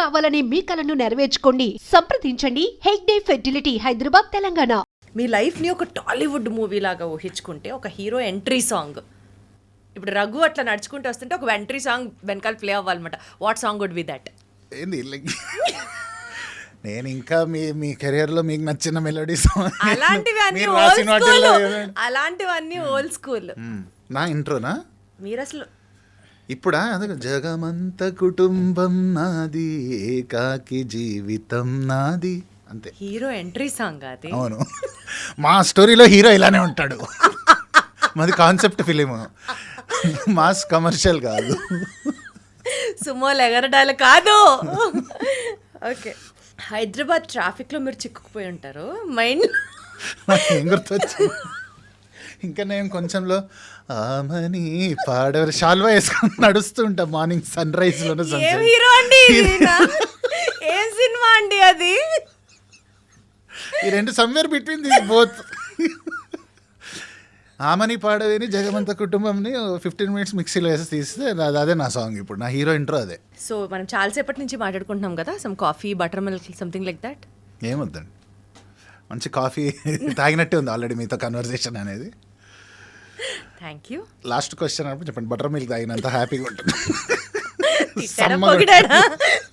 కావాలనే మీ కలను నెరవేర్చుకోండి. సంప్రదించండి హెగ్డే ఫెర్టిలిటీ, హైదరాబాద్, తెలంగాణ. మీ లైఫ్ని ఒక టాలీవుడ్ మూవీ లాగా ఊహించుకుంటే ఒక హీరో ఎంట్రీ సాంగ్, ఇప్పుడు రఘు అట్లా నడుచుకుంటూ వస్తుంటే ఒక ఎంట్రీ సాంగ్ వెనకాల ప్లే అవ్వాలన్నమాట. What song would be that? ఏంది నేను ఇంకా మీ కెరియర్లో మీకు నచ్చిన మెలోడీస్ అలాంటివన్నీ ఓల్డ్ స్కూల్. నా ఇంట్రోనా మీరు అసలు ఇప్పుడా? అదే జగమంత కుటుంబం నాది, ఏకాకి జీవితం నాది, అంతే. హీరో ఎంట్రీ సాంగ్ అది. అవును, మా స్టోరీలో హీరో ఇలానే ఉంటాడు. మాది కాన్సెప్ట్ ఫిలిం, మాస్ కమర్షియల్ కాదు, సుమోలు ఎగరడాలు కాదు. ఓకే, హైదరాబాద్ ట్రాఫిక్లో మీరు చిక్కుకుపోయి ఉంటారు. మైండ్ ఏం గుర్తొచ్చు, ఇంకా నేను కొంచెంలో ఆమని పాడవరు షాల్వా వేసుకొని నడుస్తూ ఉంటా మార్నింగ్ సన్ రైజ్ లోనే. ఏం హీరో అండి, ఏం సినిమా అండి అది? ఈ రెండు somewhere between this both. Amani పాడవేని జగమంత కుటుంబంని 15 minutes మిక్సీలో వేసి తీస్తే అదే నా సాంగ్. ఇప్పుడు నా హీరో ఇంట్రో అదే. సో మనం చాలాసేపటి నుంచి మాట్లాడుకుంటున్నాం కదా, some coffee, butter milk, something like that. ఏమొద్దండి, మంచి కాఫీ తాగినట్టే ఉంది ఆల్రెడీ మీతో కన్వర్సేషన్ అనేది. Thank you. లాస్ట్ క్వశ్చన్ అప్పుడు చెప్పండి, బటర్ మిల్క్ తాగినంత హ్యాపీగా ఉంటుంది.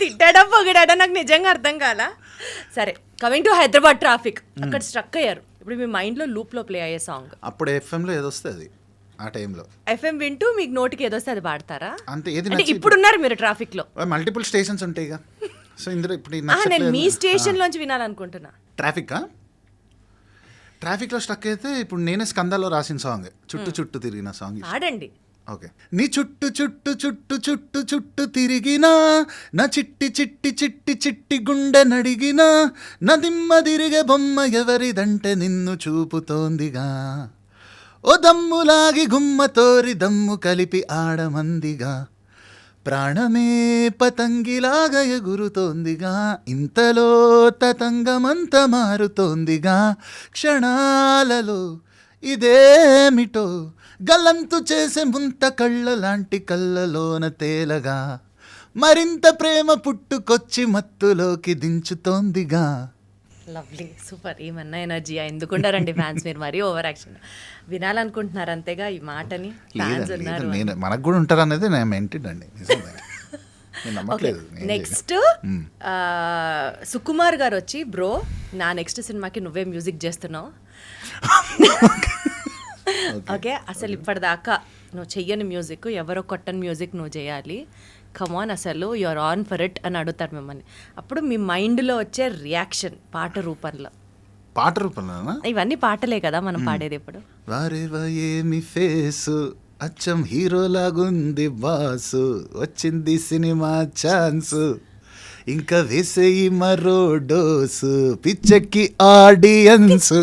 తిట్టాడా పొగిడాడా నాకు నిజంగా అర్థం కాల. సరే, కమింగ్ టు హైదరాబాద్ ట్రాఫిక్, అక్కడ స్ట్రక్ అయ్యారు. ఇప్పుడు మీ మైండ్లో లూప్లో ప్లే అయ్యే సాంగ్ అప్పుడు ఎఫ్ఎంలో ఏదో వస్తుంది ఆ టైంలో. ఎఫ్ఎం వింటూ మీకు నోటికి ఏదొస్తే అది పాడతారా? అంతే. ఏది అంటే ఇప్పుడున్నారు మీరు ట్రాఫిక్లో, మల్టిపుల్ స్టేషన్స్ ఉంటాయి కదా, సో ఇందులో ఇప్పుడు నేను మీ స్టేషన్ లోంచి వినాలనుకుంటున్నా. ట్రాఫిక్లో స్ట్రక్ అయితే ఇప్పుడు నేనే స్కందాలో రాసిన సాంగ్ చుట్టు చుట్టు తిరిగిన సాంగ్. ఆడండి. ఓకే. నీ చుట్టు చుట్టు చుట్టు చుట్టు చుట్టు తిరిగినా, నా చిట్టి చిట్టి చిట్టి చిట్టి గుండె నడిగినా, నా దిమ్మ తిరిగే బొమ్మ ఎవరిదంటే నిన్ను చూపుతోందిగా, ఓ దమ్ములాగి గుమ్మతోరి దమ్ము కలిపి ఆడమందిగా, ప్రాణమే పతంగిలాగా ఎగురుతోందిగా, ఇంతలో తతంగమంత మారుతోందిగా, క్షణాలలో ఇదేమిటో గల్లంతు చేసే ముంత కళ్ళ లాంటి కళ్ళలోన తేలగా, మరింత ప్రేమ పుట్టుకొచ్చి మత్తులోకి దించుతోందిగా. Lovely, super. ఏమన్నా ఎనర్జీ ఎందుకుంటారండి ఫ్యాన్స్, మీరు మరీ ఓవర్ యాక్షన్. వినాలనుకుంటున్నారు అంతేగా ఈ మాటని, ఫ్యాన్స్ ఉన్నారు. మనకు కూడా ఉంటారు అనేది నేను మెంటెడ్ అండి. నెక్స్ట్ సుకుమార్ గారు వచ్చి, బ్రో నా నెక్స్ట్ సినిమాకి నువ్వే మ్యూజిక్ చేస్తున్నావు. ఓకే, అసలు ఇప్పటిదాకా నువ్వు చెయ్యని మ్యూజిక్, ఎవరో కొట్టని మ్యూజిక్ నువ్వు చేయాలి, కమాన్ అసలు యూఆర్ ఆన్ ఫర్ ఇట్ అని అడుగుతారు మిమ్మల్ని. అప్పుడు మీ మైండ్లో వచ్చే రియాక్షన్ పాట రూపంలో. ఇవన్నీ పాటలే కదా మనం పాడేది. ఇప్పుడు వారేవా ఏమి ఫేసు, అచ్చం హీరో లాగుంది బాసు, వచ్చింది సినిమా ఛాన్స్, ఇంకా వేసేయి మరో డోసు, పిచ్చెక్కి ఆడియన్స్.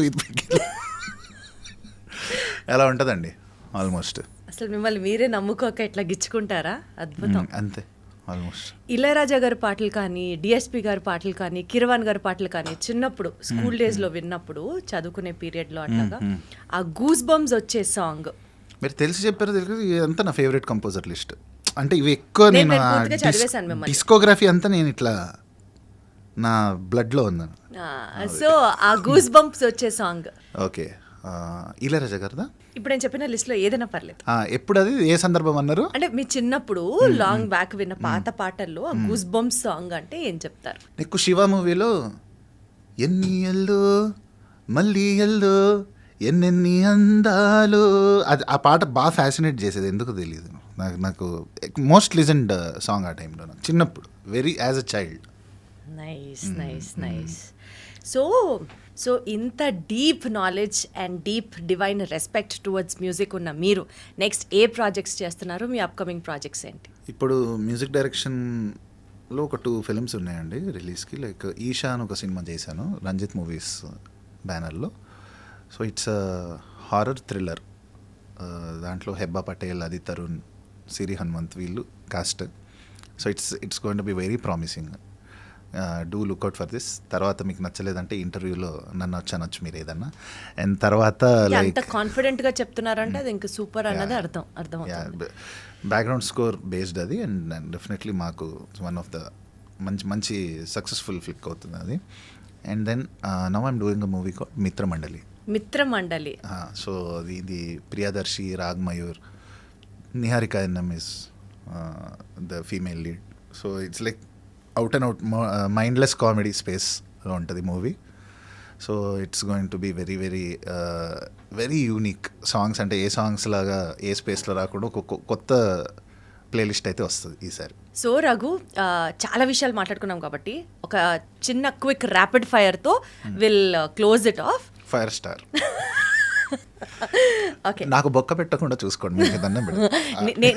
ఎలా ఉంటుందండి ఆల్మోస్ట్. అసలు మిమ్మల్ని మీరే నమ్ముకోక ఇట్లా గిచ్చుకుంటారా? అద్భుతం. అంతే ఆల్మోస్ట్. ఇళయరాజా గారి పాటలు కానీ, డిఎస్పి గారి పాటలు కానీ, కిరవాన్ గారి పాటలు కానీ చిన్నప్పుడు స్కూల్ డేస్లో విన్నప్పుడు, చదువుకునే పీరియడ్లో అట్లాగా ఆ గూస్ బంప్స్ వచ్చే సాంగ్ మీరు తెలిసి చెప్పారు. తెలుసు, ఇదంతా నా ఫేవరెట్ కంపోజర్ లిస్ట్. అంటే ఇవి ఎక్కువ నేను డిస్కోగ్రఫీ అంతా నేను ఇట్లా నా బ్లడ్లో ఉన్నాను. సో ఆ గూస్ బంప్స్ వచ్చే సాంగ్. ఓకే, ఇళయరాజా గారిదా? ఇప్పుడు నేను చెప్పిన లిస్ట్ లో ఏదైనా పర్లేదు. ఎప్పుడు, అది ఏ సందర్భం అన్నారు? అంటే మీ చిన్నప్పుడు లాంగ్ బ్యాక్ విన్న పాత పాటల్లో ఆ గూస్ బంప్స్ సాంగ్ అంటే ఏం చెప్తారు? నీకు శివ మూవీలో ఎన్ని ఎల్లో మళ్ళీ ఎల్లో ఎన్నెన్ని అందాలు, అది ఆ పాట బాగా ఫ్యాసినేట్ చేసేది, ఎందుకు తెలియదు నాకు మోస్ట్ లిజన్డ్ సాంగ్ ఆ టైంలో నాకు చిన్నప్పుడు, very as a child. Nice nice nice. So ఇంత deep knowledge and deep divine respect towards music ఉన్న మీరు నెక్స్ట్ ఏ ప్రాజెక్ట్స్ చేస్తున్నారు? మీ అప్కమింగ్ ప్రాజెక్ట్స్ ఏంటి? ఇప్పుడు మ్యూజిక్ డైరెక్షన్లో ఒక 2 films ఉన్నాయండి రిలీజ్కి. లైక్ ఈషా అని ఒక సినిమా చేశాను రంజిత్ మూవీస్ బ్యానర్లో. So it's horror thriller. దాంట్లో హెబ్బా పటేల్, అది తరుణ్, సిరి హనుమంత్ వీళ్ళు cast. So it's going to be very promising. Do lookout for this. తర్వాత మీకు నచ్చలేదంటే ఇంటర్వ్యూలో నన్ను వచ్చానొచ్చు మీరు ఏదన్నా. అండ్ తర్వాత లైక్ కాన్ఫిడెంట్గా చెప్తున్నారంటే అది ఇంకా సూపర్ అన్నది అర్థం. బ్యాక్గ్రౌండ్ స్కోర్ బేస్డ్ అది. అండ్ డెఫినెట్లీ మాకు వన్ ఆఫ్ ద మంచి మంచి సక్సెస్ఫుల్ ఫ్లిక్ అవుతుంది అది. And then now I'm doing a movie called Mitramandali. Mitramandali. So ఇది Priyadarshi, Rag Mayur, Niharika NM is the female lead. So it's like out and out mindless comedy స్పేస్లో ఉంటుంది movie. So it's going to be very very very unique songs. అంటే ఏ songs లాగా ఏ స్పేస్లో రాకుండా ఒక కొత్త ప్లేలిస్ట్ అయితే వస్తుంది ఈసారి. సో రఘు, చాలా విషయాలు మాట్లాడుకున్నాం కాబట్టి ఒక చిన్న క్విక్ ర్యాపిడ్ ఫైర్తో will close it off. Fire star. Okay, నాకు బొక్క పెట్టకుండా చూసుకోండి, మీకు దండం పెడతా.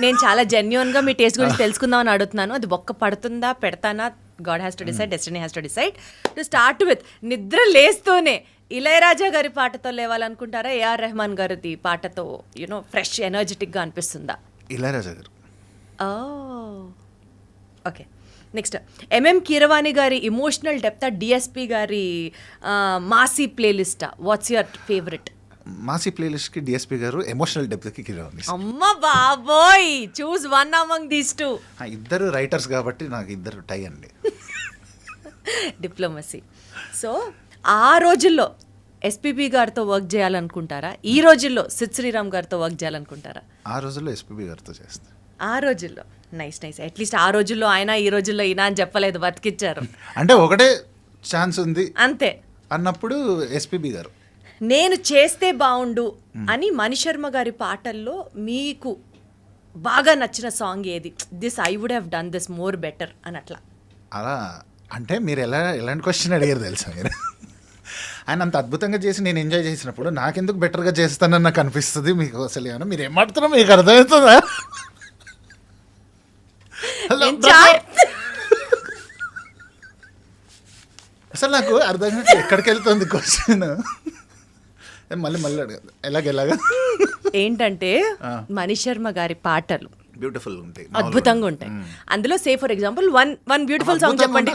నేను చాలా జెన్యున్గా మీ టేస్ట్ గురించి తెలుసుకుందామని అడుగుతున్నాను. అది బొక్క పడుతుందా పెడతానా, god has to decide, destiny has to decide. To start with, నిద్ర లేస్తూనే ఇళయరాజా గారి పాటతో లేవాలనుకుంటారా, ఏఆర్ రెహమాన్ గారి పాటతో యూనో ఫ్రెష్ ఎనర్జెటిక్గా అనిపిస్తుందా? ఇళయరాజా గారు. ఓకే, నెక్స్ట్ ఎంఎం కీరవాణి గారి ఇమోషనల్ డెప్త్, డిఎస్పి గారి మాసీ ప్లేలిస్టా? What's your favourite? మాసీ ప్లేలిస్ట్కి డిఎస్పి గారు, ఎమోషనల్ డెప్త్కి కిరవాణి. అమ్మ బాబోయ్, choose one among these two. ఇద్దరు రైటర్స్ కాబట్టి నాకు ఇద్దరు టై అండి. డిప్లొమసీ. సో ఆ రోజుల్లో ఎస్పీబీ గారితో వర్క్ చేయాలనుకుంటారా, ఈ రోజుల్లో సిద్ శ్రీరామ్ గారితో వర్క్ చేయాలనుకుంటారా? ఆ రోజుల్లో ఎస్పీబీ గారితో చేస్తాను. ఆ రోజుల్లో నైస్ నైస్. అట్లీస్ట్ ఆ రోజుల్లో ఆయన, ఈ రోజుల్లో ఈయన అని చెప్పలేదు, బతికిచ్చారు. అంటే ఒకటే ఛాన్స్ ఉంది అంతే అన్నప్పుడు ఎస్పీబీ గారు. నేను చేస్తే బాగుండు అని మణిశర్మ గారి పాటల్లో మీకు బాగా నచ్చిన సాంగ్ ఏది? This I would have done this more better అని అట్లా. అలా అంటే మీరు ఎలాంటి క్వశ్చన్ అడిగారు తెలుసా మీరు? ఆయన అంత అద్భుతంగా చేసి నేను ఎంజాయ్ చేసినప్పుడు నాకెందుకు బెటర్గా చేస్తానని నాకు అనిపిస్తుంది. మీకు అసలు ఏమన్నా మీరు ఏం మాట్లాడుతున్నా మీకు అర్థమవుతుందా? అసలు నాకు అర్థం కాదు ఎక్కడికి వెళ్తుంది క్వశ్చన్. మళ్ళీ మళ్ళీ అడగదు ఎలాగెలాగా ఏంటంటే మణిశర్మ గారి పాటలు బ్యూటిఫుల్ ఉంటాయి, అద్భుతంగా ఉంటాయి. అందులో say for example one beautiful song చెప్పండి.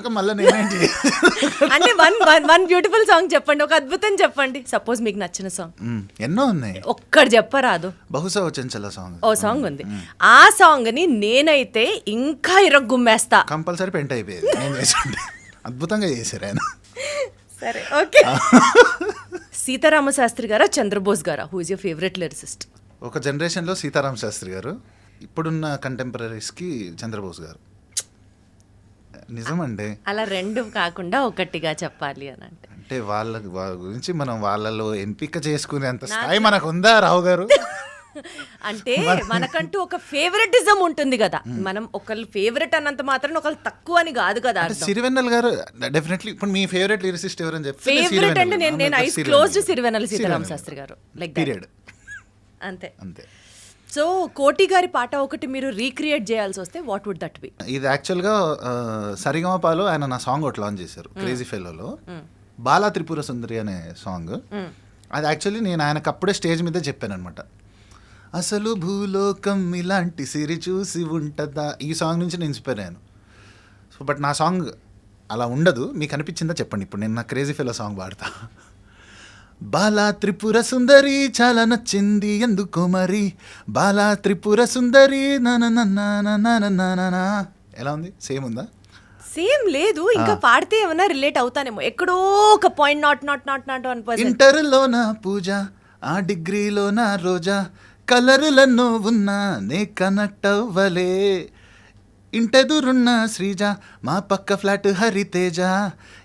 అంటే వన్ బ్యూటిఫుల్ సాంగ్ చెప్పండి, ఒక అద్భుతం చెప్పండి. సపోజ్ మీకు నచ్చిన సాంగ్. ఎన్నో ఉన్నాయి, ఒక్కటి చెప్పరాదు? బహుశా చెంచల సాంగ్, ఓ సాంగ్ ఉంది. ఆ సాంగ్ ని నేనైతే ఇంకా ఇరగ్గుమ్మేస్తా. కంపల్సరీ పెంట్ అయిపోయేది నేను చేస్తుంటే. అద్భుతంగా చేశారు ఆయన. సరే, ఓకే. సీతారామ శాస్త్రి గారా, చంద్రబోస్ గారా? Who is your favourite lyricist? ఒక జనరేషన్లో సీతారామ శాస్త్రి గారు, ఇప్పుడున్న కంటెంపరీస్కి చంద్రబోస్ గారు. నిజమండి. అలా రెండు కాకుండా ఒకటిగా చెప్పాలి అని అంటే వాళ్ళ గురించి మనం వాళ్ళలో ఎంపిక చేసుకునేంత స్థాయి మనకు ఉందా రావు గారు? అంటే మనకంటూ ఒక ఫేవరెటిజం ఉంటుంది కదా. మనం ఒకళ్ళు ఫేవరెట్ అన్నంత మాత్రం ఒకళ్ళు తక్కువ అని కాదు కదా. సిరివెన్నెల గారు డెఫినెట్లీ. ఇప్పుడు మీ ఫేవరెట్ లిరిసిస్ట్ ఎవరని చెప్పి ఫేవరెట్ అంటే నేను ఐస్ క్లోజ్ సిరివెన్నెల సీతారామ శాస్త్రి గారు, లైక్ పీరియడ్. అంతే అంతే. సో కోటి గారి పాట ఒకటి మీరు రీక్రియేట్ చేయాల్సి వస్తే వాట్ వుడ్ దట్ బి? ఇది యాక్చువల్గా సరిగమపాలో ఆయన నా సాంగ్ ఒకటి లాంచ్ చేశారు, క్రేజీ ఫెలోలో, బాలా త్రిపుర సుందరి అనే సాంగ్. అది యాక్చువల్లీ నేను ఆయనకు అప్పుడే స్టేజ్ మీద చెప్పాను అనమాట. అసలు భూలోకం ఇలాంటి సిరి చూసి ఉంటుందా, ఈ సాంగ్ నుంచి నేను ఇన్స్పైర్ అయ్యాను. సో బట్ నా సాంగ్ అలా ఉండదు, మీకు అనిపించిందా చెప్పండి. ఇప్పుడు నేను నా క్రేజీ ఫెలో సాంగ్ పాడతా. బాలా త్రిపుర సుందరి చాలా నచ్చింది ఎందుకో మరి, బాలా త్రిపుర సుందరి నానా. ఎలా ఉంది? సేమ్ ఉందా? సేమ్ లేదు, ఇంకా పాడితే ఏమన్నా రిలేట్ అవుతానేమో ఎక్కడో ఒక పాయింట్. నాట్ 1%. ఇంటర్లో నా పూజ, ఆ డిగ్రీలో నా రోజా, కలరులన్నో ఉన్నా నే కనెక్ట్ అవ్వలే, ఇంటెదురున్న శ్రీజ, మా పక్క ఫ్లాట్ హరితేజ,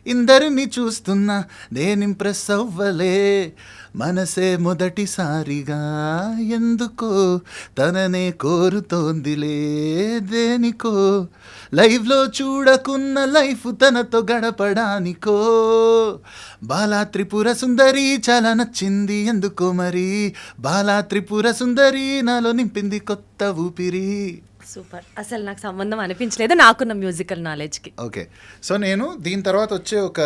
ఇందరిని చూస్తున్నా నేనింప్రెస్ అవ్వలే, మనసే మొదటిసారిగా ఎందుకో తననే కోరుతోందిలే, దేనికో లైవ్లో చూడకున్న లైఫ్ తనతో గడపడానికో, బాలా త్రిపుర సుందరి చాలా నచ్చింది ఎందుకో మరి, బాలా త్రిపుర సుందరి నాలో నింపింది కొత్త ఊపిరి. సూపర్. అసలు నాకు సంబంధం అనిపించలేదు నాకున్న మ్యూజికల్ నాలెడ్జ్కి. ఓకే, సో నేను దీని తర్వాత వచ్చే ఒక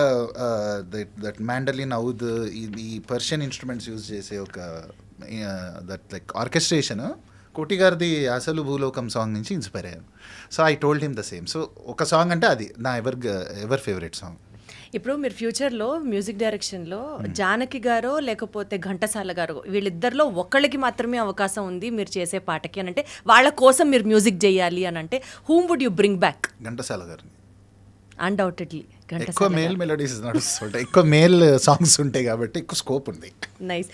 దట్ మ్యాండలిన్ ఔద్, ఈ పర్షియన్ ఇన్స్ట్రుమెంట్స్ యూజ్ చేసే ఒక దట్ లైక్ ఆర్కెస్ట్రేషన్ కోటి గారిది అసలు భూలోకం సాంగ్ నుంచి ఇన్స్పైర్ అయ్యాను. So I told him the same. So ఒక సాంగ్ అంటే అది నా ఎవర్ ఫేవరెట్ సాంగ్. ఇప్పుడు మీరు ఫ్యూచర్లో మ్యూజిక్ డైరెక్షన్లో జానకి గారో లేకపోతే ఘంటసాల గారో వీళ్ళిద్దరిలో ఒకళ్ళకి మాత్రమే అవకాశం ఉంది మీరు చేసే పాటకి అని అంటే, వాళ్ళ కోసం మీరు మ్యూజిక్ చేయాలి అని అంటే whom would you bring back? Ghantasala గారిని. అన్డౌటెడ్లీ ఎక్కువ మేల్ మెలోడీస్ నడుస్తుంటాయి, ఎక్కువ మేల్ సాంగ్స్ ఉంటాయి కాబట్టి ఎక్కువ స్కోప్ ఉంది. నైస్.